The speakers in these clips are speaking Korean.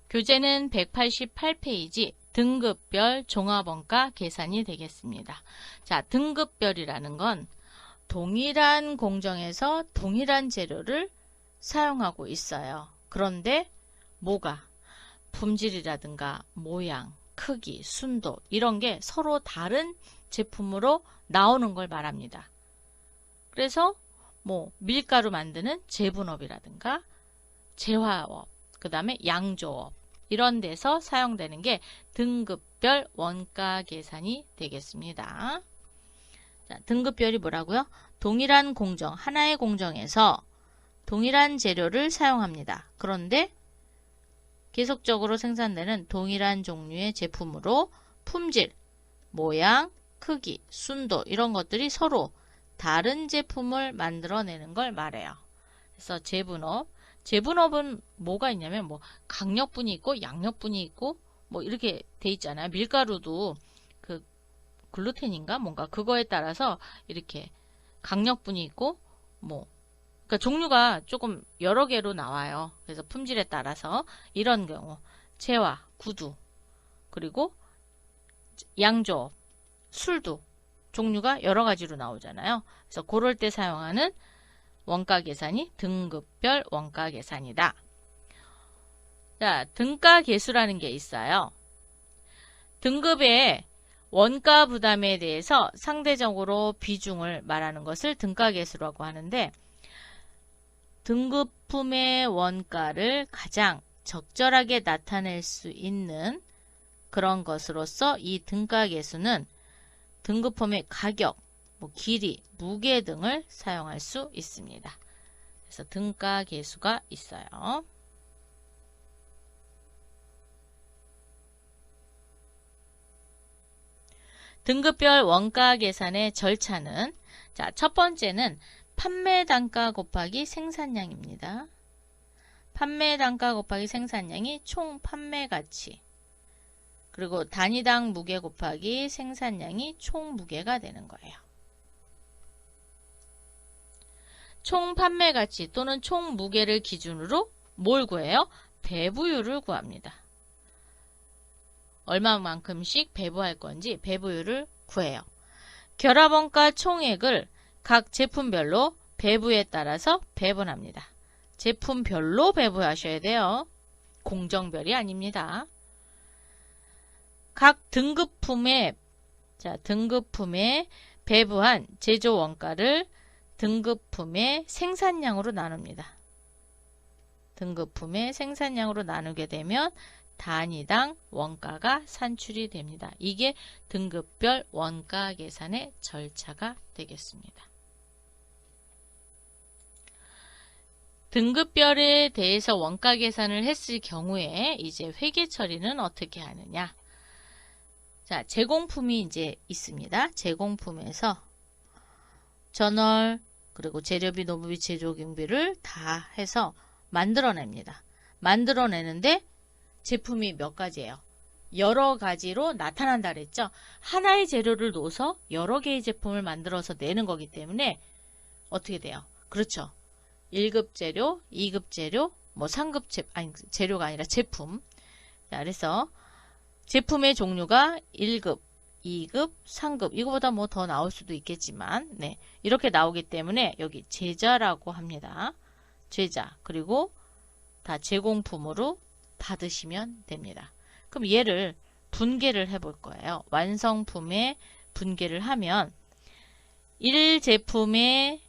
교재는 188페이지 등급별 종합원가 계산이 되겠습니다. 자, 등급별이라는 건 동일한 공정에서 동일한 재료를 사용하고 있어요. 그런데 뭐가? 품질이라든가 모양, 크기, 순도 이런 게 서로 다른 제품으로 나오는 걸 말합니다. 그래서 뭐 밀가루 만드는 제분업이라든가 제화업, 그 다음에 양조업 이런 데서 사용되는 게 등급별 원가 계산이 되겠습니다. 자, 등급별이 뭐라고요? 동일한 공정, 하나의 공정에서 동일한 재료를 사용합니다. 그런데 계속적으로 생산되는 동일한 종류의 제품으로 품질, 모양, 크기, 순도 이런 것들이 서로 다른 제품을 만들어내는 걸 말해요. 그래서 제분업은 뭐가 있냐면 뭐 강력분이 있고 양력분이 있고 뭐 이렇게 돼 있잖아요. 밀가루도 그 글루텐인가 뭔가 그거에 따라서 이렇게 강력분이 있고 뭐 그러니까 종류가 조금 여러 개로 나와요. 그래서 품질에 따라서 이런 경우 체화, 구두, 그리고 양조, 술도 종류가 여러 가지로 나오잖아요. 그래서 그럴 때 사용하는 원가 계산이 등급별 원가 계산이다. 자, 등가 계수라는 게 있어요. 등급의 원가 부담에 대해서 상대적으로 비중을 말하는 것을 등가 계수라고 하는데 등급품의 원가를 가장 적절하게 나타낼 수 있는 그런 것으로서 이 등가 계수는 등급품의 가격, 뭐 길이, 무게 등을 사용할 수 있습니다. 그래서 등가 계수가 있어요. 등급별 원가 계산의 절차는 자, 첫 번째는 판매 단가 곱하기 생산량입니다. 판매 단가 곱하기 생산량이 총 판매 가치. 그리고 단위당 무게 곱하기 생산량이 총 무게가 되는 거예요. 총 판매 가치 또는 총 무게를 기준으로 뭘 구해요? 배부율을 구합니다. 얼마만큼씩 배부할 건지 배부율을 구해요. 결합원가 총액을 각 제품별로 배부에 따라서 배분합니다. 제품별로 배부하셔야 돼요. 공정별이 아닙니다. 각 등급품에 배부한 제조 원가를 등급품의 생산량으로 나눕니다. 등급품의 생산량으로 나누게 되면 단위당 원가가 산출이 됩니다. 이게 등급별 원가 계산의 절차가 되겠습니다. 등급별에 대해서 원가 계산을 했을 경우에 이제 회계 처리는 어떻게 하느냐? 자, 제공품이 이제 있습니다. 제공품에서 전월, 그리고 재료비, 노무비, 제조경비를 다 해서 만들어냅니다. 만들어내는데 제품이 몇 가지예요? 여러 가지로 나타난다 그랬죠? 하나의 재료를 넣어서 여러 개의 제품을 만들어서 내는 거기 때문에 어떻게 돼요? 그렇죠. 1급 재료, 2급 재료, 뭐 3급 재료가 아니라 제품. 자, 그래서 제품의 종류가 1급, 2급, 3급 이거보다 뭐 더 나올 수도 있겠지만 네, 이렇게 나오기 때문에 여기 제자라고 합니다. 제자. 그리고 다 제공품으로 받으시면 됩니다. 그럼 얘를 분계를 해볼 거예요. 완성품에 분계를 하면 1제품의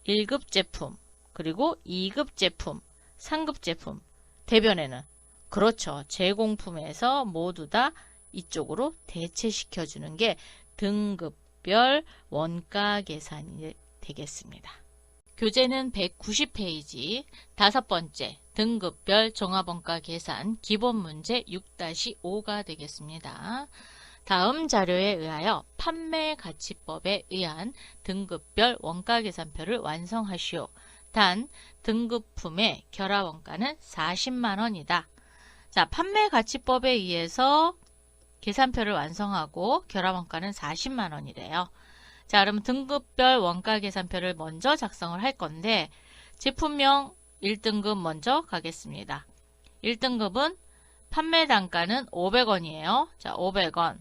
1급 제품, 그리고 2급 제품, 3급 제품 대변에는 그렇죠. 제공품에서 모두 다 이쪽으로 대체시켜 주는 게 등급별 원가 계산이 되겠습니다. 교재는 190페이지 다섯 번째 등급별 종합원가 계산 기본 문제 6-5가 되겠습니다. 다음 자료에 의하여 판매가치법에 의한 등급별 원가계산표를 완성하시오. 단 등급품의 결합원가는 40만원이다. 자, 판매가치법에 의해서 계산표를 완성하고 결합원가는 40만원이래요. 자, 그럼 등급별 원가계산표를 먼저 작성을 할 건데 제품명 1등급 먼저 가겠습니다. 1등급은 판매 단가는 500원이에요. 자, 500원.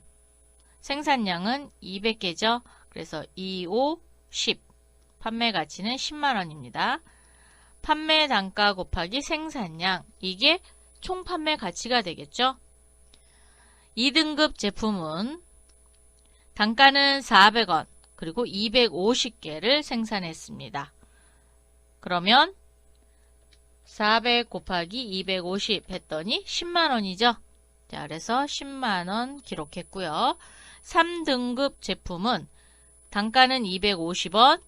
생산량은 200개죠. 그래서 2, 5, 10. 판매 가치는 10만원입니다. 판매 단가 곱하기 생산량. 이게 총 판매 가치가 되겠죠. 2등급 제품은 단가는 400원. 그리고 250개를 생산했습니다. 그러면 400 곱하기 250 했더니 10만원이죠. 자, 그래서 10만원 기록했고요. 3등급 제품은 단가는 250원,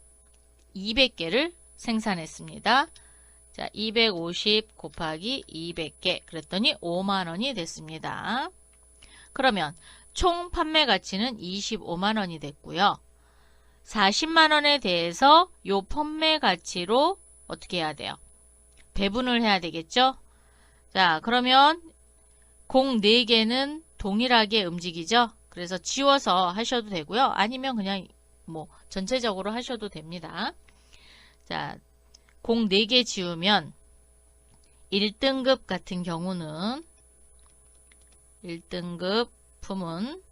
200개를 생산했습니다. 자, 250 곱하기 200개 그랬더니 5만원이 됐습니다. 그러면 총 판매 가치는 25만원이 됐고요. 40만원에 대해서 요 판매 가치로 어떻게 해야 돼요? 배분을 해야 되겠죠? 자, 그러면 공 4개는 동일하게 움직이죠? 그래서 지워서 하셔도 되고요. 아니면 그냥 뭐 전체적으로 하셔도 됩니다. 자, 공 4개 지우면 1등급 같은 경우는 1등급 품은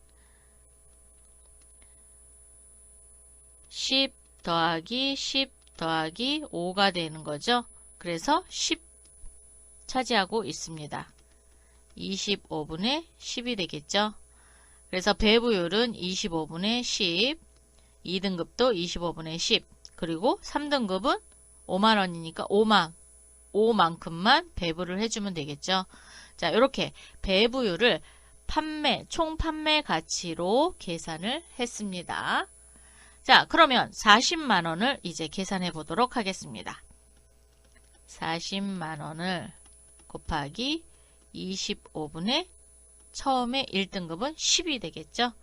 10 더하기 10 더하기 5가 되는 거죠. 그래서 10 차지하고 있습니다. 25분의 10이 되겠죠. 그래서 배부율은 25분의 10, 2등급도 25분의 10, 그리고 3등급은 5만원이니까 5만큼만 배부를 해주면 되겠죠. 자, 이렇게 배부율을 총 판매 가치로 계산을 했습니다. 자, 그러면 40만원을 이제 계산해 보도록 하겠습니다. 40만원을 곱하기 25분의 처음에 1등급은 10이 되겠죠.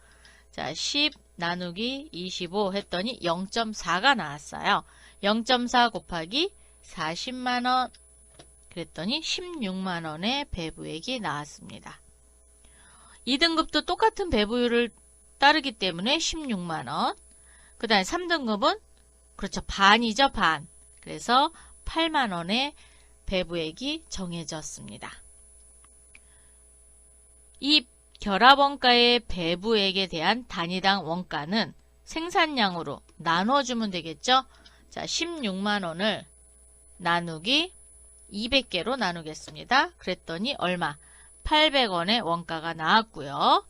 자, 10 나누기 25 했더니 0.4가 나왔어요. 0.4 곱하기 40만원 그랬더니 16만원의 배부액이 나왔습니다. 2등급도 똑같은 배부율을 따르기 때문에 16만원. 그 다음에 3등급은 그렇죠. 반이죠. 반. 그래서 8만원의 배부액이 정해졌습니다. 이 결합원가의 배부액에 대한 단위당 원가는 생산량으로 나눠주면 되겠죠. 자, 16만원을 나누기 200개로 나누겠습니다. 그랬더니 얼마? 800원의 원가가 나왔고요.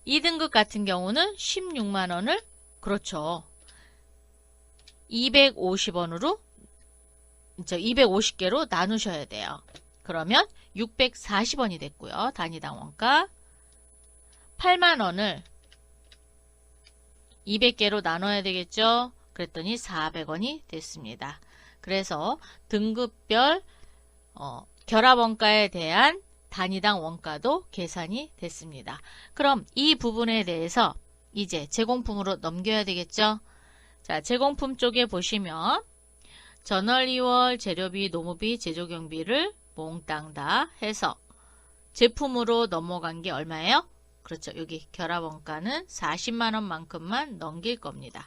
2등급 같은 경우는 16만원을 그렇죠. 250원으로 250개로 나누셔야 돼요. 그러면 640원이 됐고요. 단위당 원가 8만원을 200개로 나눠야 되겠죠. 그랬더니 400원이 됐습니다. 그래서 등급별 결합원가에 대한 단위당 원가도 계산이 됐습니다. 그럼 이 부분에 대해서 이제 제공품으로 넘겨야 되겠죠. 자, 제공품 쪽에 보시면 전월, 2월 재료비, 노무비, 제조경비를 몽땅 다 해서 제품으로 넘어간 게 얼마예요? 그렇죠. 여기 결합원가는 40만원만큼만 넘길 겁니다.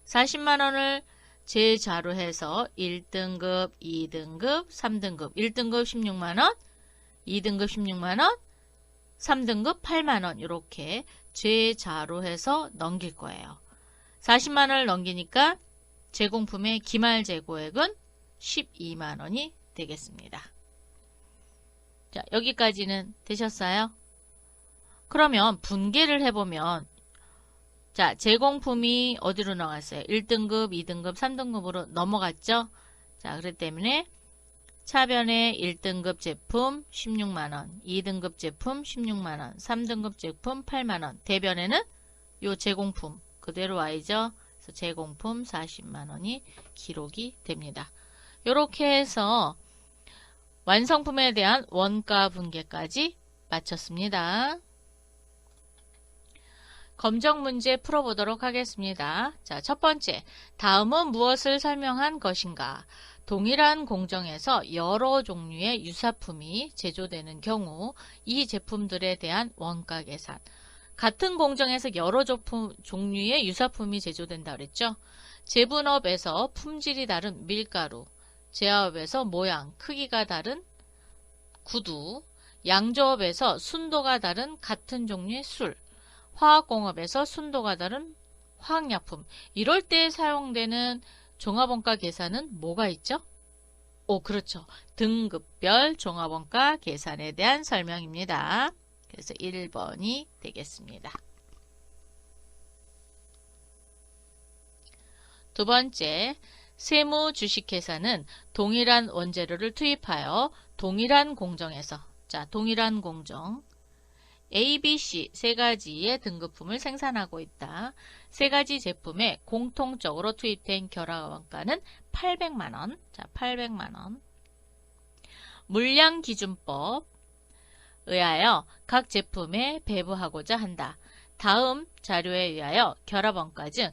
40만원을 제자로 해서 1등급, 2등급, 3등급, 1등급 16만원, 2등급 16만원, 3등급 8만원 이렇게 제자로 해서 넘길 거예요. 40만원을 넘기니까 제공품의 기말 재고액은 12만원이 되겠습니다. 자, 여기까지는 되셨어요? 그러면 분계를 해보면 자, 제공품이 어디로 나갔어요? 1등급, 2등급, 3등급으로 넘어갔죠? 자, 그렇기 때문에 차변에 1등급 제품 16만원, 2등급 제품 16만원, 3등급 제품 8만원, 대변에는 요 제공품 그대로 와야죠. 그래서 제공품 40만원이 기록이 됩니다. 이렇게 해서 완성품에 대한 원가 분계까지 마쳤습니다. 검정 문제 풀어보도록 하겠습니다. 자, 첫 번째, 다음은 무엇을 설명한 것인가? 동일한 공정에서 여러 종류의 유사품이 제조되는 경우 이 제품들에 대한 원가 계산. 같은 공정에서 여러 종류의 유사품이 제조된다 그랬죠. 제분업에서 품질이 다른 밀가루, 제화업에서 모양, 크기가 다른 구두, 양조업에서 순도가 다른 같은 종류의 술, 화학공업에서 순도가 다른 화학약품, 이럴 때 사용되는 종합원가 계산은 뭐가 있죠? 그렇죠. 등급별 종합원가 계산에 대한 설명입니다. 그래서 1번이 되겠습니다. 두 번째, 세무 주식회사는 동일한 원재료를 투입하여 동일한 공정에서, 동일한 공정 A, B, C 세 가지의 등급품을 생산하고 있다. 세 가지 제품에 공통적으로 투입된 결합원가는 800만원. 800만원. 물량기준법 의하여 각 제품에 배부하고자 한다. 다음 자료에 의하여 결합원가 중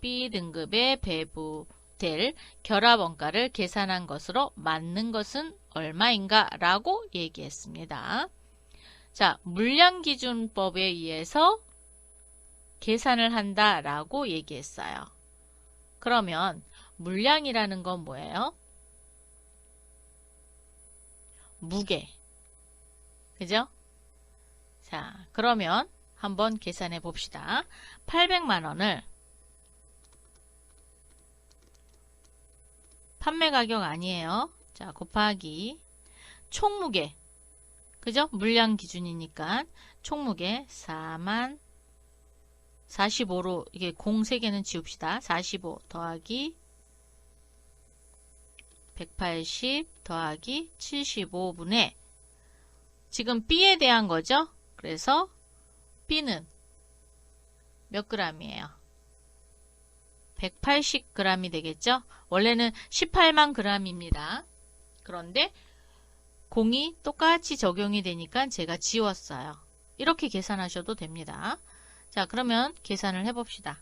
B등급에 배부될 결합원가를 계산한 것으로 맞는 것은 얼마인가? 라고 얘기했습니다. 자, 물량기준법에 의해서 계산을 한다라고 얘기했어요. 그러면 물량이라는 건 뭐예요? 무게. 그죠? 자, 그러면 한번 계산해 봅시다. 800만원을 판매 가격 아니에요. 자, 곱하기 총무게. 그죠? 물량 기준이니까 총무게 45로 이게 03개는 지웁시다. 45 더하기 180 더하기 75분의 지금 B에 대한 거죠. 그래서 B는 몇 g이에요? 180g이 되겠죠. 원래는 18만 g입니다. 그런데 공이 똑같이 적용이 되니까 제가 지웠어요. 이렇게 계산하셔도 됩니다. 자, 그러면 계산을 해봅시다.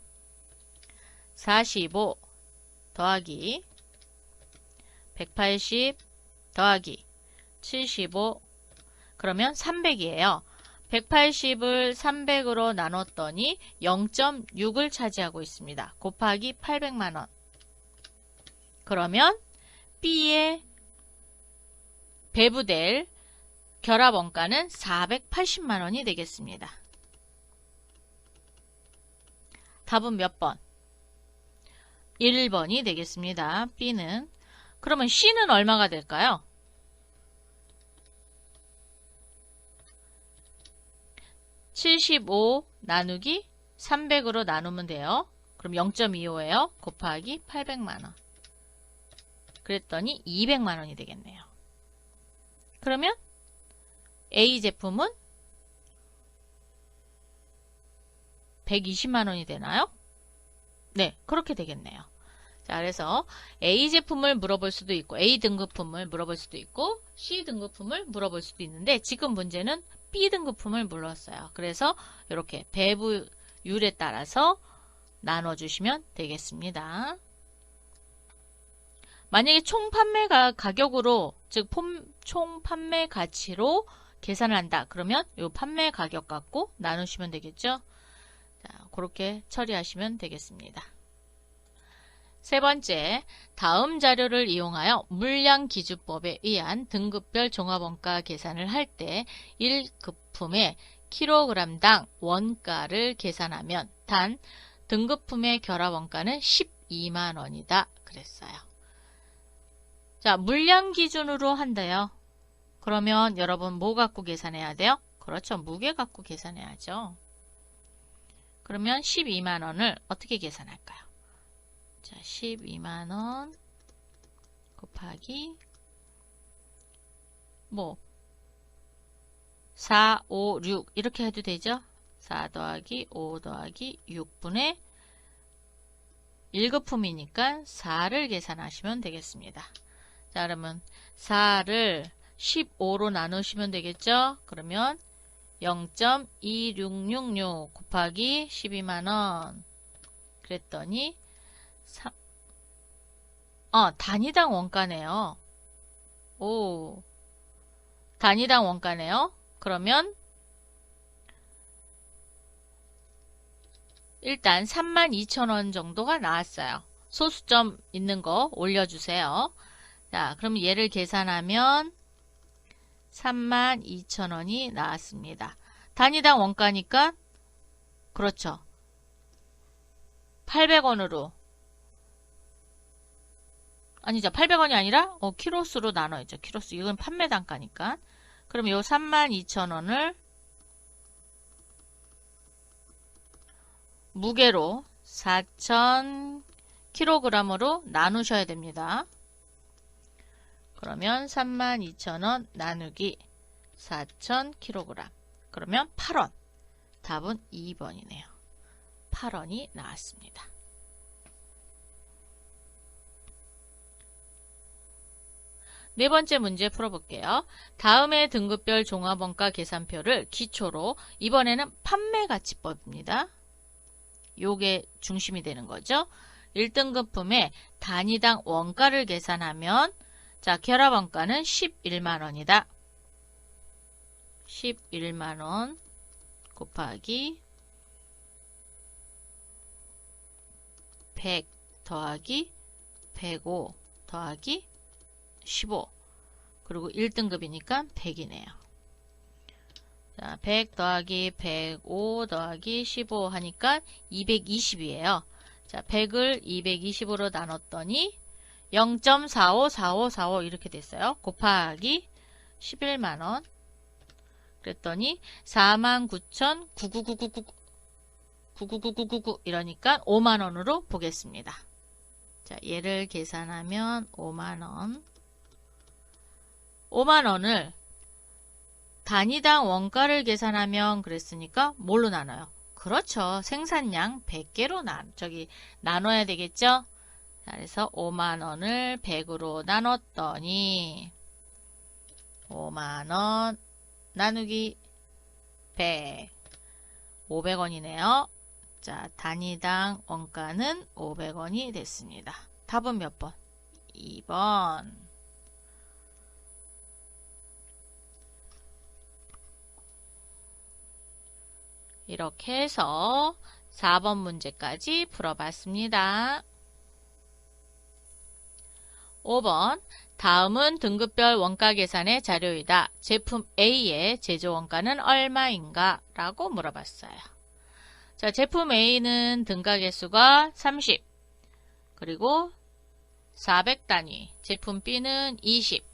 45 더하기 180 더하기 75 그러면 300이에요. 180을 300으로 나눴더니 0.6을 차지하고 있습니다. 곱하기 800만원. 그러면 B의 배부될 결합원가는 480만원이 되겠습니다. 답은 몇 번? 1번이 되겠습니다. B는. 그러면 C는 얼마가 될까요? (75) 나누기 300으로 나누면 돼요. 그럼 0.25예요. 곱하기 800만원. 그랬더니 200만원이 되겠네요. 그러면 A 제품은 120만원이 되나요? 네, 그렇게 되겠네요. 자, 그래서 A 제품을 물어볼 수도 있고 A 등급품을 물어볼 수도 있고 C 등급품을 물어볼 수도 있는데 지금 문제는 B 등급품을 물었어요. 그래서 이렇게 배부율에 따라서 나눠주시면 되겠습니다. 만약에 총 판매가 가격으로 즉 총 판매 가치로 계산을 한다. 그러면 이 판매 가격 갖고 나누시면 되겠죠. 자, 그렇게 처리하시면 되겠습니다. 세 번째, 다음 자료를 이용하여 물량기준법에 의한 등급별 종합원가 계산을 할 때 1급품의 kg당 원가를 계산하면 단 등급품의 결합원가는 12만원이다. 그랬어요. 자, 물량 기준으로 한대요. 그러면 여러분 뭐 갖고 계산해야 돼요? 그렇죠. 무게 갖고 계산해야죠. 그러면 12만원을 어떻게 계산할까요? 자, 12만원 곱하기 4, 5, 6 이렇게 해도 되죠? 4 더하기 5 더하기 6분의 1급품이니까 4를 계산하시면 되겠습니다. 자, 그러면 4를 15로 나누시면 되겠죠? 그러면 0.2666 곱하기 12만원 그랬더니 단위당 원가네요. 오, 단위당 원가네요. 그러면 일단 32,000원 정도가 나왔어요. 소수점 있는 거 올려주세요. 자, 그럼 얘를 계산하면 32,000원이 나왔습니다. 단위당 원가니까 그렇죠. 800원으로 아니죠. 800원이 아니라 키로수로 나눠야죠. 키로수. 이건 판매 단가니까. 그럼 요 32,000원을 무게로 4,000kg으로 나누셔야 됩니다. 그러면 32,000원 나누기 4,000kg. 그러면 8원. 답은 2번이네요. 8원이 나왔습니다. 네 번째 문제 풀어볼게요. 다음의 등급별 종합원가 계산표를 기초로 이번에는 판매가치법입니다. 요게 중심이 되는 거죠. 1등급 품의 단위당 원가를 계산하면 자, 결합원가는 11만원이다. 11만원 곱하기 100 더하기 105 더하기 15 그리고 1등급이니까 100이네요. 자, 100 더하기 105 더하기 15 하니까 220이에요. 자, 100을 220으로 나눴더니 0.454545 이렇게 됐어요. 곱하기 11만원 그랬더니 49,99999 이러니까 5만원으로 보겠습니다. 자, 얘를 계산하면 5만원 5만원을 단위당 원가를 계산하면 그랬으니까 뭘로 나눠요? 그렇죠. 생산량 100개로 나눠야 되겠죠? 자, 그래서 5만원을 100으로 나눴더니 5만원 나누기 100 500원이네요. 자, 단위당 원가는 500원이 됐습니다. 답은 몇 번? 2번. 이렇게 해서 4번 문제까지 풀어봤습니다. 5번 다음은 등급별 원가 계산의 자료이다. 제품 A의 제조 원가는 얼마인가? 라고 물어봤어요. 자, 제품 A는 등가 개수가 30 그리고 400단위 제품 B는 20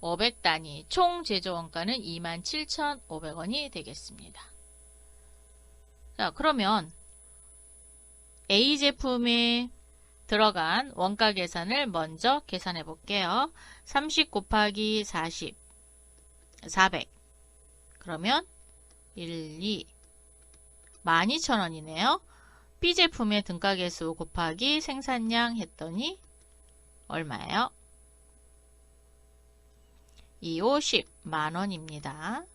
500단위 총 제조 원가는 27,500원이 되겠습니다. 자, 그러면 A 제품에 들어간 원가 계산을 먼저 계산해 볼게요. 30 곱하기 40 400 그러면 1, 2 12,000원이네요. B 제품의 등가 개수 곱하기 생산량 했더니 얼마예요? 2, 50 만원입니다.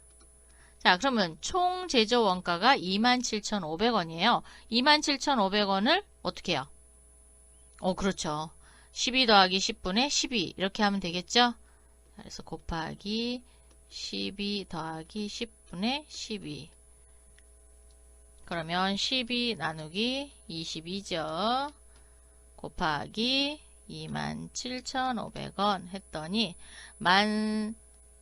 자, 그러면 총 제조 원가가 27,500원이에요. 27,500원을 어떻게 해요? 그렇죠. 12 더하기 10분의 12 이렇게 하면 되겠죠? 그래서 곱하기 12 더하기 10분의 12 그러면 12 나누기 22죠. 곱하기 27,500원 했더니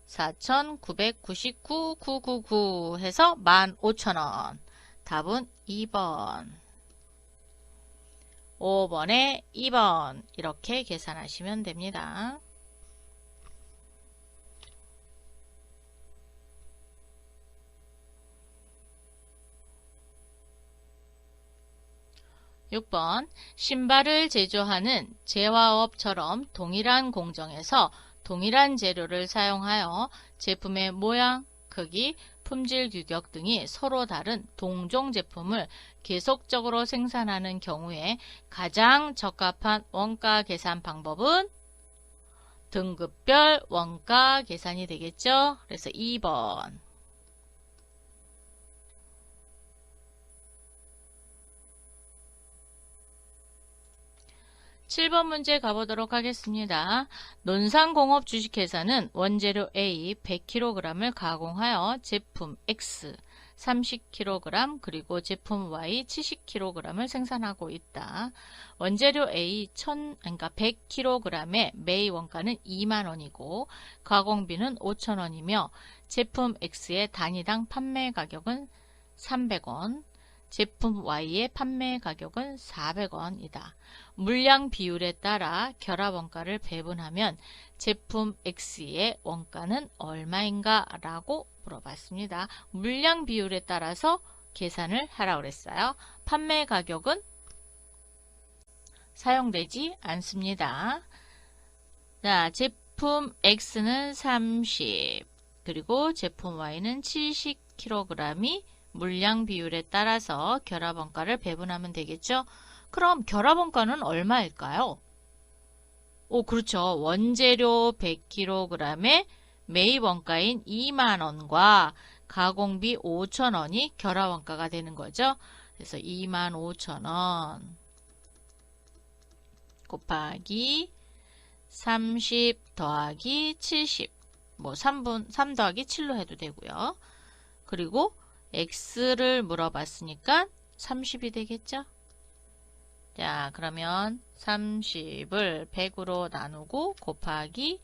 14,999,999 해서 15,000원. 답은 2번. 5번에 2번 이렇게 계산하시면 됩니다. 6번 신발을 제조하는 제화업처럼 동일한 공정에서 동일한 재료를 사용하여 제품의 모양, 크기, 품질 규격 등이 서로 다른 동종 제품을 계속적으로 생산하는 경우에 가장 적합한 원가 계산 방법은 등급별 원가 계산이 되겠죠. 그래서 2번. 7번 문제 가보도록 하겠습니다. 논산공업 주식회사는 원재료 A 100kg을 가공하여 제품 X 30kg 그리고 제품 Y 70kg을 생산하고 있다. 원재료 A 100kg의 매일 원가는 2만원이고 가공비는 5천원이며 제품 X의 단위당 판매 가격은 300원, 제품 Y의 판매 가격은 400원이다. 물량 비율에 따라 결합원가를 배분하면 제품 X의 원가는 얼마인가? 라고 물어봤습니다. 물량 비율에 따라서 계산을 하라고 그랬어요. 판매 가격은 사용되지 않습니다. 자, 제품 X는 30, 그리고 제품 Y는 70kg이 물량 비율에 따라서 결합원가를 배분하면 되겠죠? 그럼 결합원가는 얼마일까요? 그렇죠. 원재료 100kg에 매입원가인 2만원과 가공비 5천원이 결합원가가 되는 거죠. 그래서 25,000원 곱하기 30 더하기 70, 3 더하기 7로 해도 되고요. 그리고 X를 물어봤으니까 30이 되겠죠? 자, 그러면 30을 100으로 나누고 곱하기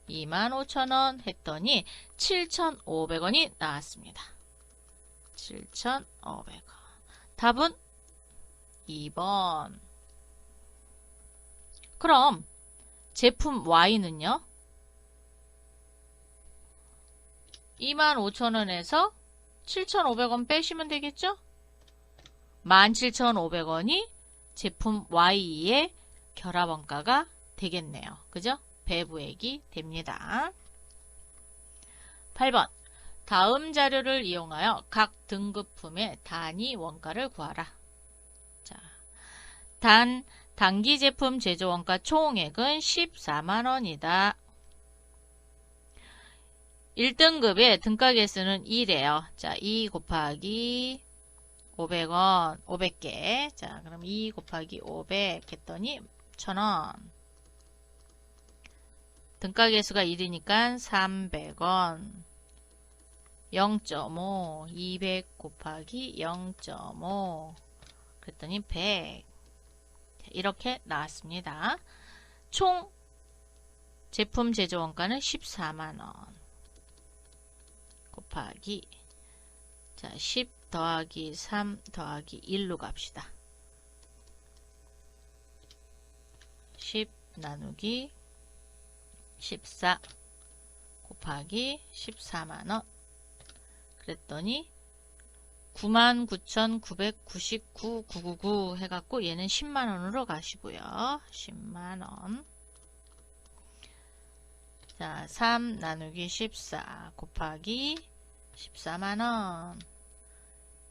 25,000원 했더니 7,500원이 나왔습니다. 7,500원. 답은 2번. 그럼 제품 Y는요? 25,000원에서 7,500원 빼시면 되겠죠? 17,500원이 제품 Y의 결합원가가 되겠네요. 그죠? 배부액이 됩니다. 8번. 다음 자료를 이용하여 각 등급품의 단위 원가를 구하라. 자, 단기 제품 제조 원가 총액은 14만원이다. 1등급의 등가 개수는 2래요. 자, 2 곱하기 500원, 500개. 자, 그럼 2 곱하기 500 했더니 1,000원. 등가 개수가 1이니까 300원. 0.5, 200 곱하기 0.5 그랬더니 100. 이렇게 나왔습니다. 총 제품 제조 원가는 14만원. 곱하기, 자, 10 더하기 3 더하기 1로 갑시다. 10 나누기 14 곱하기 14만원. 그랬더니 99,999 해갖고 얘는 10만원으로 가시고요. 10만원. 자, 3 나누기 14 곱하기 14만원.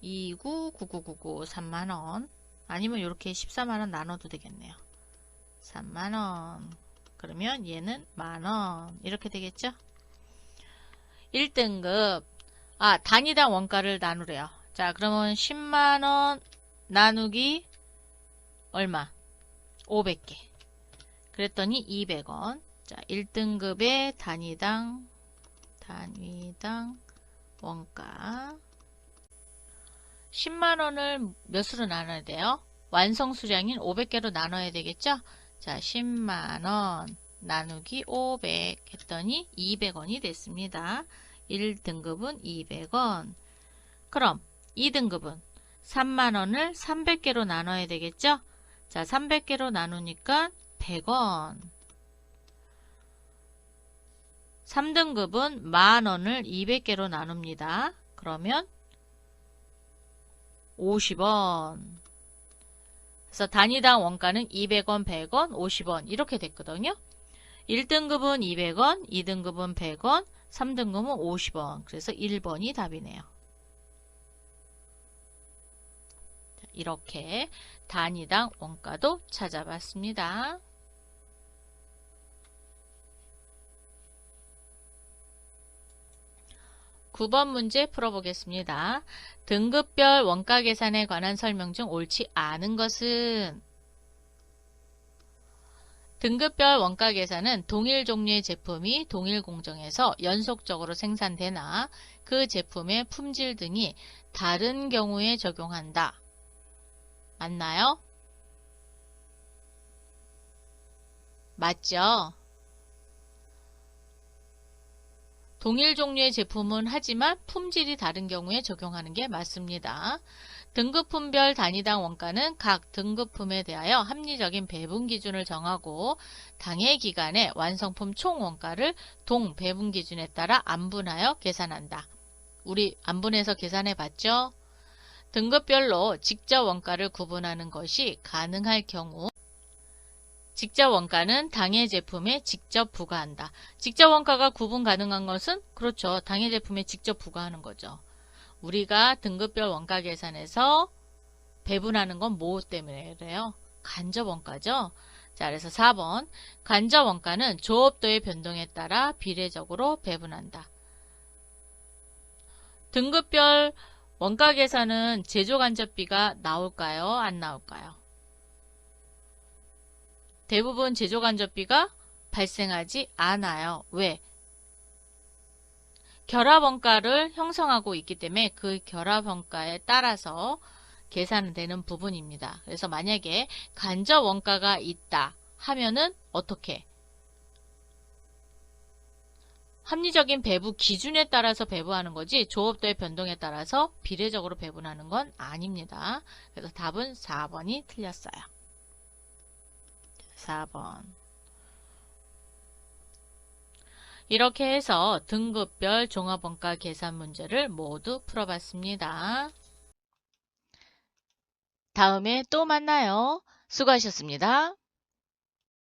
299999 3만원. 아니면 이렇게 14만원 나눠도 되겠네요. 3만원. 그러면 얘는 만원. 이렇게 되겠죠? 1등급. 단위당 원가를 나누래요. 자, 그러면 10만원 나누기 얼마? 500개. 그랬더니 200원. 자, 1등급의 단위당 원가 10만원을 몇으로 나눠야 돼요? 완성 수량인 500개로 나눠야 되겠죠? 자, 10만원 나누기 500 했더니 200원이 됐습니다. 1등급은 200원. 그럼 2등급은 3만원을 300개로 나눠야 되겠죠? 자, 300개로 나누니까 100원. 3등급은 만원을 200개로 나눕니다. 그러면 50원. 그래서 단위당 원가는 200원, 100원, 50원 이렇게 됐거든요. 1등급은 200원, 2등급은 100원, 3등급은 50원. 그래서 1번이 답이네요. 이렇게 단위당 원가도 찾아봤습니다. 9번 문제 풀어보겠습니다. 등급별 원가 계산에 관한 설명 중 옳지 않은 것은 등급별 원가 계산은 동일 종류의 제품이 동일 공정에서 연속적으로 생산되나 그 제품의 품질 등이 다른 경우에 적용한다. 맞나요? 맞죠? 동일 종류의 제품은 하지만 품질이 다른 경우에 적용하는 게 맞습니다. 등급품별 단위당 원가는 각 등급품에 대하여 합리적인 배분 기준을 정하고 당해 기간의 완성품 총 원가를 동 배분 기준에 따라 안분하여 계산한다. 우리 안분해서 계산해 봤죠? 등급별로 직접 원가를 구분하는 것이 가능할 경우 직접 원가는 당해 제품에 직접 부과한다. 직접 원가가 구분 가능한 것은 그렇죠. 당해 제품에 직접 부과하는 거죠. 우리가 등급별 원가 계산에서 배분하는 건 뭐 때문에 그래요? 간접 원가죠. 자, 그래서 4번 간접 원가는 조업도의 변동에 따라 비례적으로 배분한다. 등급별 원가 계산은 제조 간접비가 나올까요? 안 나올까요? 대부분 제조 간접비가 발생하지 않아요. 왜? 결합원가를 형성하고 있기 때문에 그 결합원가에 따라서 계산되는 부분입니다. 그래서 만약에 간접원가가 있다 하면은 어떻게? 합리적인 배부 기준에 따라서 배부하는 거지 조업도의 변동에 따라서 비례적으로 배분하는 건 아닙니다. 그래서 답은 4번이 틀렸어요. 4번. 이렇게 해서 등급별 종합원가 계산 문제를 모두 풀어봤습니다. 다음에 또 만나요. 수고하셨습니다.